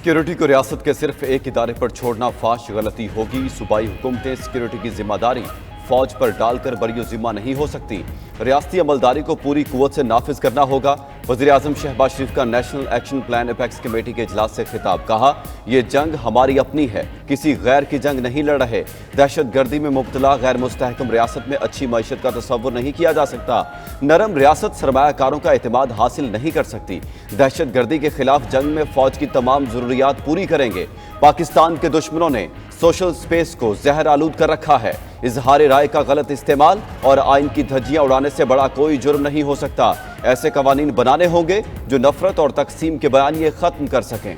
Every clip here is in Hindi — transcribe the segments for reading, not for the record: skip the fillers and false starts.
सिक्योरिटी को रियासत के सिर्फ एक इदारे पर छोड़ना फाश गलती होगी। सूबाई हुकूमतें सिक्योरिटी की जिम्मेदारी फौज पर डालकर बरियो जिम्मा नहीं हो सकती। रियासती अमलदारी को पूरी कुव्वत से नाफिज करना होगा। वज़ीर आज़म शहबाज शरीफ का national action plan apex committee के इजलास से खिताब। कहा, यह जंग हमारी अपनी है, किसी गैर की जंग नहीं लड़ रहे। दहशत गर्दी में मुब्तला गैर मुस्तहकम रियासत में अच्छी मईशत का तस्वुर नहीं किया जा सकता। नरम रियासत सरमायाकारों का एतमाद हासिल नहीं कर सकती। दहशत गर्दी के खिलाफ जंग में फौज की तमाम जरूरियात पूरी करेंगे। पाकिस्तान के दुश्मनों ने सोशल स्पेस को जहर आलूद कर रखा है। इजहार राय का गलत इस्तेमाल और आइन की धज्जियां उड़ाने से बड़ा कोई जुर्म नहीं हो सकता। ऐसे कवानीन बनाने होंगे जो नफरत और तकसीम के बयानिए खत्म कर सकें।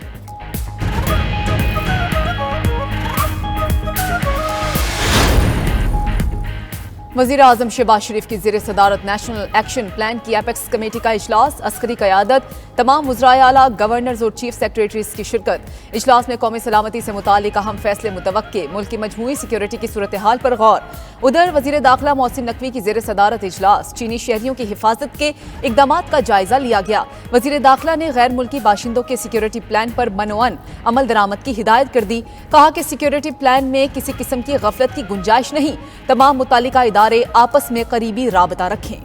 वज़ीर आज़म शहबाज शरीफ की ज़ेर सदारत नेशनल एक्शन प्लान की एपेक्स कमेटी का इजलास। अस्करी क़यादत, तमाम वज़राए आला, गवर्नर्स और चीफ सेक्रेटरीज की शिरकत। इजलास में कौमी सलामती से मुतालिक अहम फैसले मुतवक्के, मुल्क की मजमूई सिक्योरिटी की सूरत हाल पर गौर। उधर वज़ीर दाखिला मोहसिन नकवी की ज़ेर सदारत इजलास। चीनी शहरियों की हिफाजत के इक़दामात का जायजा लिया गया। वज़ीर दाखिला ने गैर मुल्की बाशिंदों के सिक्योरिटी प्लान पर मनोअन अमल दरामद की हिदायत कर दी। कहा कि सिक्योरिटी प्लान में किसी किस्म की गफलत की गुंजाइश नहीं। तमाम मुतालिका इदारे आपस में करीबी राबता रखें।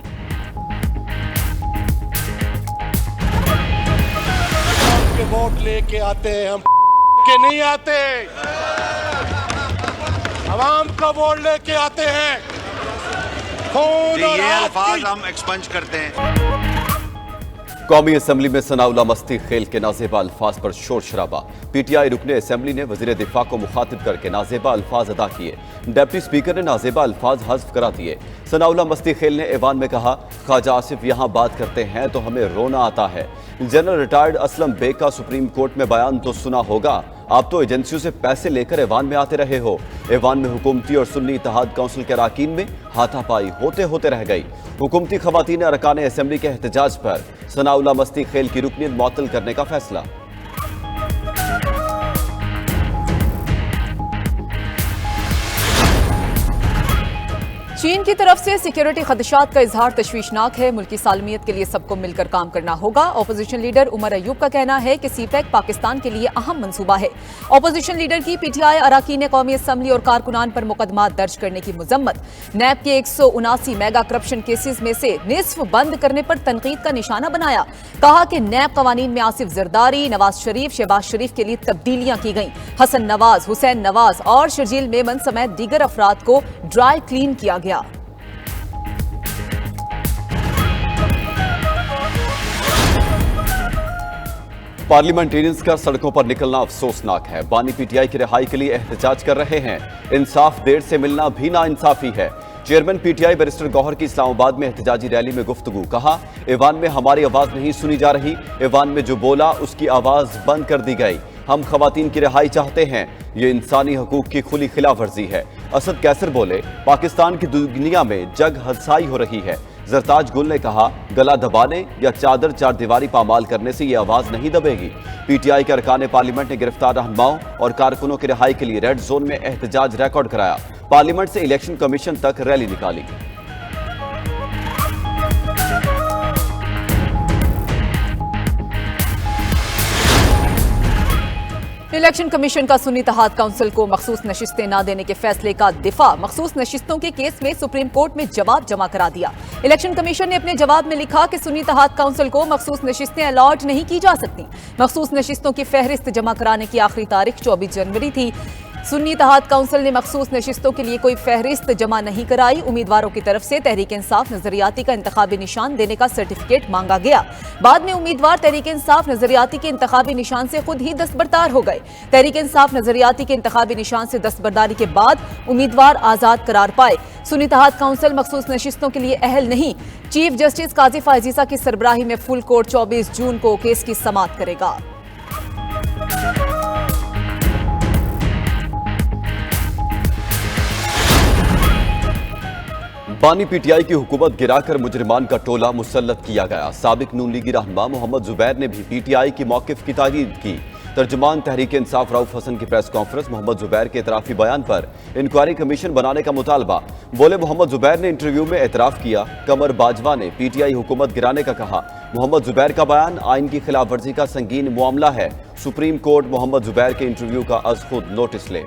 वोट लेके आते हैं हम के नहीं आते, आवाम का वोट लेके आते हैं। खून और ये अल्फाज हम एक्सपंज करते हैं। कौमी असम्बली में सनाउल्लाह मस्ती खेल के नाजेबा अल्फाज पर शोर शराबा। पीटीआई रुकने असम्बली ने वजीर दिफा को मुखातिब करके नाजेबा अल्फाज अदा किए। डिप्टी स्पीकर ने नाजेबा अल्फाज हज़्फ करा दिए। सनाउल्लाह मस्ती खेल ने ऐवान में कहा, ख्वाजा आसिफ यहाँ बात करते हैं तो हमें रोना आता है। जनरल रिटायर्ड असलम बेग का सुप्रीम कोर्ट में बयान तो सुना होगा। आप तो एजेंसियों से पैसे लेकर ऐवान में आते रहे हो। ऐवान में हुकूमती और सुन्नी इत्तेहाद काउंसिल के अरकान में हाथापाई होते होते रह गई। हुकूमती खवातीन अरकान असम्बली के एहतजाज पर सनाउल्लाह मस्ती खेल की रुकनीत मुअत्तल करने का फैसला। चीन की तरफ से सिक्योरिटी खदशात का इजहार तशवीशनाक है। मुल्की सालमियत के लिए सबको मिलकर काम करना होगा। अपोजिशन लीडर उमर अयूब का कहना है कि सीपैक पाकिस्तान के लिए अहम मंसूबा है। अपोजिशन लीडर की पीटीआई अरकान कौमी असम्बली और कारकुनान पर मुकदमात दर्ज करने की मुजम्मत। नैब के 179 मेगा करप्शन केसेस में से निस्फ बंद करने पर तनकीद का निशाना बनाया। कहा कि नैब कवानीन में आसिफ जरदारी, नवाज शरीफ, शहबाज शरीफ के लिए तब्दीलियां की गई। हसन नवाज, हुसैन नवाज और शर्जील मेमन समेत दीगर अफराद को ड्राई क्लीन किया गया। पार्लियामेंटेरियंस का सड़कों पर निकलना अफसोसनाक है। बानी पीटीआई की रिहाई के लिए एहतजाज कर रहे हैं। इंसाफ देर से मिलना भी नाइंसाफी है। चेयरमैन पीटीआई बैरिस्टर गौहर की इस्लामाबाद में एहतजाजी रैली में गुफ्तगू। कहा, ऐवान में हमारी आवाज नहीं सुनी जा रही। ऐवान में जो बोला उसकी आवाज बंद कर दी गई। हम खवातीन की रिहाई चाहते हैं। ये इंसानी हकूक की खुली खिलाफ वर्जी है। असद कैसर बोले, पाकिस्तान की दुनिया में जग हदसाई हो रही है। जरताज गुल ने कहा, गला दबाने या चादर चार दीवारी पामाल करने से ये आवाज नहीं दबेगी। पीटीआई के अरकान पार्लियामेंट ने गिरफ्तार रहनुमाओं और कारकुनों की रिहाई के लिए रेड जोन में एहतजाज रिकॉर्ड कराया। पार्लियामेंट से इलेक्शन कमीशन तक रैली निकाली। इलेक्शन कमीशन का सुन्नी इत्तेहाद काउंसिल को मखसूस नशिस्तें न देने के फैसले का दिफा। मखसूस नशिस्तों के केस में सुप्रीम कोर्ट में जवाब जमा करा दिया। इलेक्शन कमीशन ने अपने जवाब में लिखा कि सुन्नी इत्तेहाद काउंसिल को मखसूस नशिस्तें अलॉट नहीं की जा सकती। मखसूस नशिस्तों की फहरिस्त जमा कराने की आखिरी तारीख 24 जनवरी थी। सुन्नी इत्तेहाद काउंसिल ने मखसूस नशिस्तों के लिए कोई फहरिस्त जमा नहीं कराई। उम्मीदवारों की तरफ से तहरीक इंसाफ नजरियाती का इंतखाबी निशान देने का सर्टिफिकेट मांगा गया। बाद में उम्मीदवार तहरीक इंसाफ नजरियाती के इंतखाबी निशान से खुद ही दस्तबरदार हो गए। तहरीक इंसाफ नजरियाती के इंतखाबी निशान से दस्तबरदारी के बाद उम्मीदवार आजाद करार पाए। सुन्नी इत्तेहाद काउंसिल मखसूस नशिस्तों के लिए अहल नहीं। चीफ जस्टिस काजी फायजीसा की सरबराही में फुल कोर्ट 24 जून को केस की समाअत करेगा। बानी पीटीआई की हुकूमत गिराकर मुजरिमान का टोला मुसल्लत किया गया। साबिक नून लीगी रहनुमा मोहम्मद जुबैर ने भी पीटीआई की मौकिफ की तारीद की। तर्जुमान तहरीक इंसाफ रऊफ हसन की प्रेस कॉन्फ्रेंस। मोहम्मद जुबैर के एतराफी बयान पर इंक्वायरी कमीशन बनाने का मुतालबा। बोले, मोहम्मद जुबैर ने इंटरव्यू में एतराफ किया। कमर बाजवा ने पीटीआई हुकूमत गिराने का कहा। मोहम्मद जुबैर का बयान आइन की खिलाफ वर्जी का संगीन मामला है। सुप्रीम कोर्ट मोहम्मद जुबैर के इंटरव्यू का अज खुद नोटिस ले।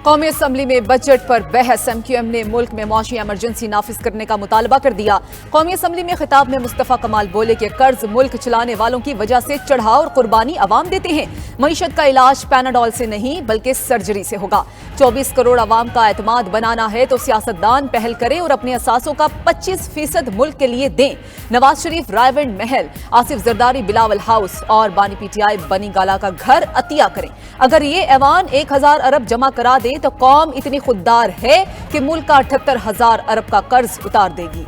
कौमी असम्बली में बजट पर बहस। MQM ने मुल्क में मौशी इमरजेंसी नाफिज करने का मुतालबा कर दिया। कौमी असम्बली में खिताब में मुस्तफा कमाल बोले कि कर्ज मुल्क चलाने वालों की वजह से चढ़ाव और कुर्बानी अवाम देते हैं। मईशत का इलाज पैनाडोल से नहीं बल्कि सर्जरी से होगा। 24 करोड़ अवाम का एतमाद बनाना है तो सियासतदान पहल करें और अपने असासों का 25% मुल्क के लिए दें। नवाज शरीफ रायविंड महल, आसिफ जरदारी बिलावल हाउस और बानी PTI बनी गाला का घर अतिया करें। अगर ये ऐवान 1000 अरब जमा करा दे तो कौम इतनी खुददार है कि मुल्क का 78,000 अरब का कर्ज उतार देगी।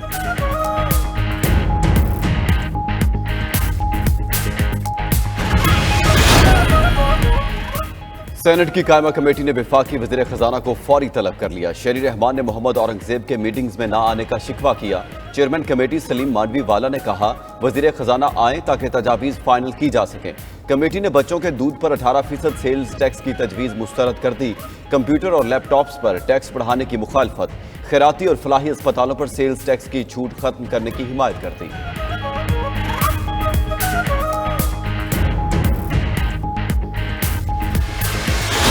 सेनेट की कायमा कमेटी ने वफाकी वज़ीर खजाना को फौरी तलब कर लिया। शेरी रहमान ने मोहम्मद औरंगजेब के मीटिंग्स में न आने का शिकवा किया। चेयरमैन कमेटी सलीम मांडवी वाला ने कहा वज़ीर खजाना आए ताकि तजावीज़ फाइनल की जा सकें। कमेटी ने बच्चों के दूध पर 18% सेल्स टैक्स की तजवीज़ मुस्तरद कर दी। कंप्यूटर और लैपटॉप्स पर टैक्स बढ़ाने की मुखालफत, खैराती और फलाही अस्पतालों पर सेल्स टैक्स की छूट खत्म करने की हिमायत कर दी।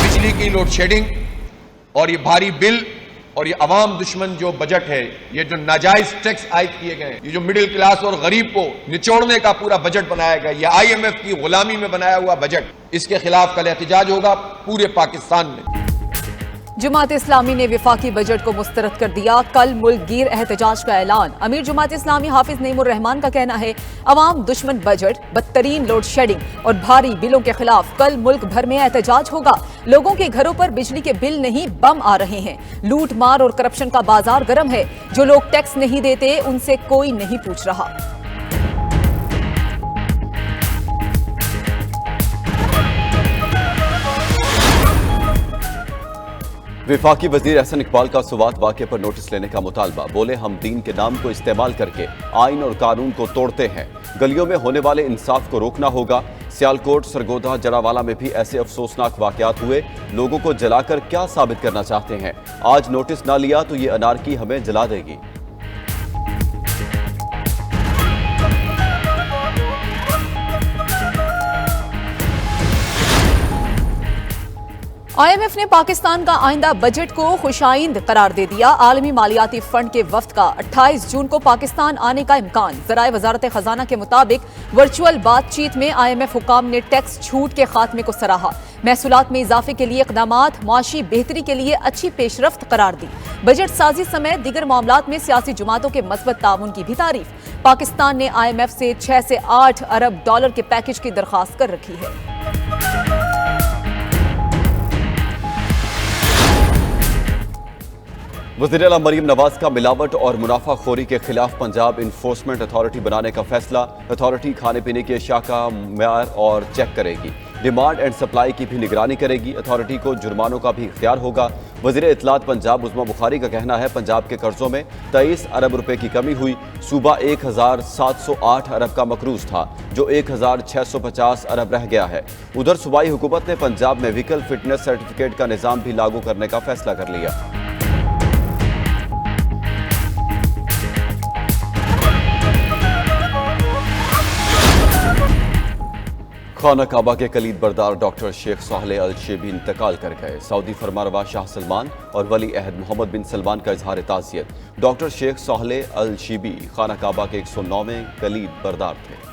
बिजली की लोड शेडिंग और ये भारी बिल और ये अवाम दुश्मन जो बजट है, ये जो नाजायज टैक्स आयद किए गए, ये जो मिडिल क्लास और गरीब को निचोड़ने का पूरा बजट बनाया गया, ये IMF की गुलामी में बनाया हुआ बजट, इसके खिलाफ कल एहतजाज होगा पूरे पाकिस्तान में। जमात इस्लामी ने वफाकी बजट को मुस्तरद कर दिया। कल मुल्क गिर एहतजाज का ऐलान। अमीर जमात इस्लामी हाफिज नईमुर रहमान का कहना है अवाम दुश्मन बजट, बदतरीन लोड शेडिंग और भारी बिलों के खिलाफ कल मुल्क भर में एहतजाज होगा। लोगों के घरों पर बिजली के बिल नहीं बम आ रहे हैं। लूट मार और करप्शन का बाजार गर्म है। जो लोग टैक्स नहीं देते उनसे कोई नहीं पूछ रहा। वफाकी वजीर एहसन इकबाल का सुवात वाक़े पर नोटिस लेने का मुतालबा। बोले हम दीन के नाम को इस्तेमाल करके आइन और कानून को तोड़ते हैं। गलियों में होने वाले इंसाफ को रोकना होगा। सियालकोट, सरगोधा, जरावाला में भी ऐसे अफसोसनाक वाक़यात हुए। लोगों को जलाकर क्या साबित करना चाहते हैं? आज नोटिस ना लिया तो ये अनारकी हमें जला देगी। IMF ने पाकिस्तान का आइंदा बजट को खुशाइंद करार दे दिया। आलमी मालियाती फंड के वफ्द का 28 जून को पाकिस्तान आने का इम्कान। ज़राए वजारत खजाना के मुताबिक वर्चुअल बातचीत में IMF हुकाम ने टैक्स छूट के खात्मे को सराहा। महसूलात में इजाफे के लिए इक़दामात मुआशी बेहतरी के लिए अच्छी पेशरफ्त करार दी। बजट साजी समेत दीगर मामलात में सियासी जमातों के मस्बत ताउन की भी तारीफ। पाकिस्तान ने IMF से 6 से 8 अरब डॉलर के पैकेज की दरख्वास्त कर रखी है। वज़ीर आला मरीम नवाज का मिलावट और मुनाफाखोरी के खिलाफ पंजाब इन्फोर्समेंट अथॉरिटी बनाने का फैसला। अथॉरिटी खाने पीने की अशिया का म्यार और चेक करेगी। डिमांड एंड सप्लाई की भी निगरानी करेगी। अथॉरिटी को जुर्मानों का भी इख्तियार होगा। वज़ीर इत्तलात पंजाब उस्मा बुखारी का कहना है पंजाब के कर्जों में 23 अरब रुपए की कमी हुई। सूबा 1708 अरब का मकरूज था जो 1650 अरब रह गया है। उधर सूबाई हुकूमत ने पंजाब में व्हीकल फिटनेस सर्टिफिकेट का निज़ाम भी लागू करने का फैसला कर लिया। खाना काबा के कलीद बरदार डॉक्टर शेख सालेह अल शेबी इंतकाल कर गए। सऊदी फरमारवा शाह सलमान और वली अहद मोहम्मद बिन सलमान का इजहार ताज़ियत। डॉक्टर शेख सालेह अल शेबी खाना काबा के 109वें कलीद बरदार थे।